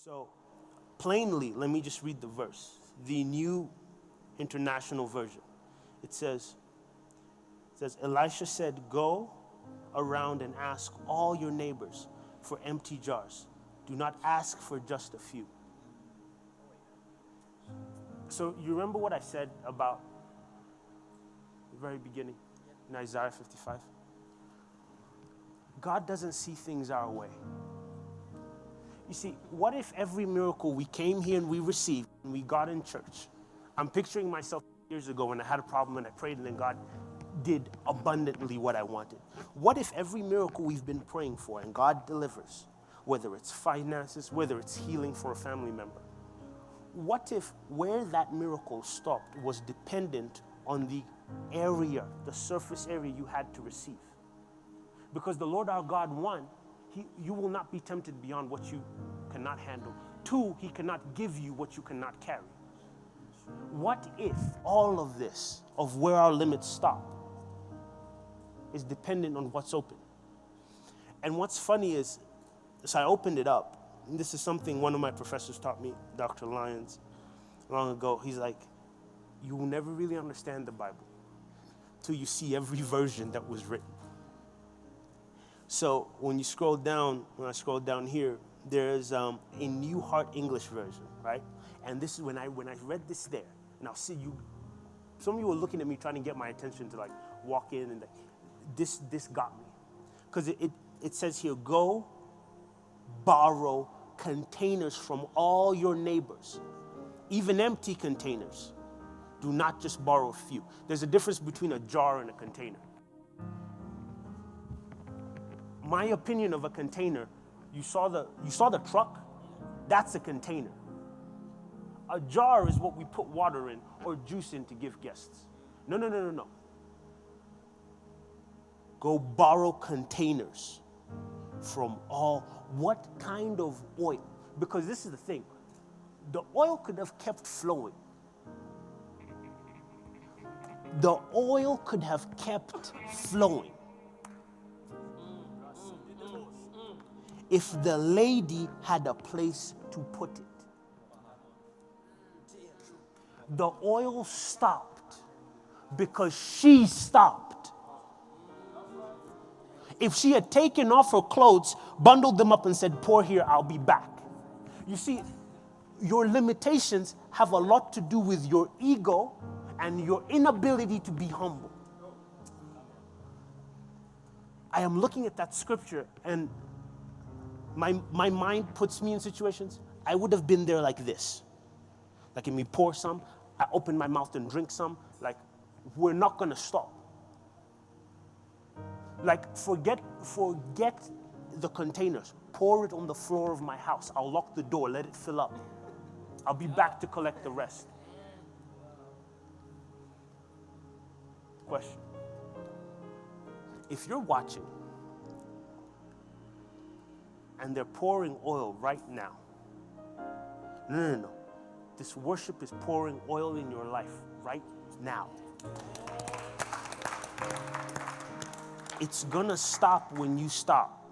So, plainly, let me just read the verse. The New International Version. It says, Elisha said, go around and ask all your neighbors for empty jars. Do not ask for just a few. So you remember what I said about the very beginning in Isaiah 55? God doesn't see things our way. You see, what if every miracle we came here and we received and we got in church? I'm picturing myself years ago when I had a problem and I prayed and then God did abundantly what I wanted. What if every miracle we've been praying for and God delivers, whether it's finances, whether it's healing for a family member? What if where that miracle stopped was dependent on the area, the surface area you had to receive? Because the Lord our God, one, you will not be tempted beyond what you cannot handle. Two, He cannot give you what you cannot carry. What if all of this, of where our limits stop, is dependent on what's open? And what's funny is, so I opened it up, and this is something one of my professors taught me, Dr. Lyons, long ago. He's like, you will never really understand the Bible till you see every version that was written. So when I scroll down here, there's a New Heart English version, right? And this is when I read this there, and I'll see you, some of you were looking at me trying to get my attention to like walk in and like, this got me. Because it says here, go borrow containers from all your neighbors, even empty containers. Do not just borrow a few. There's a difference between a jar and a container. My opinion of a container, you saw the truck, that's a container. A jar is what we put water in or juice in to give guests. No. Go borrow containers from all. What kind of oil? Because this is the thing. The oil could have kept flowing. The oil could have kept flowing if the lady had a place to put it. The oil stopped because she stopped. If she had taken off her clothes, bundled them up and said, pour here, I'll be back. You see, your limitations have a lot to do with your ego and your inability to be humble. I am looking at that scripture and my mind puts me in situations. I would have been there like this. Like, if me pour some, I open my mouth and drink some. Like, we're not going to stop. Like, forget the containers. Pour it on the floor of my house. I'll lock the door, let it fill up. I'll be back to collect the rest. Question. If you're watching and they're pouring oil right now, no. This worship is pouring oil in your life right now. It's gonna stop when you stop.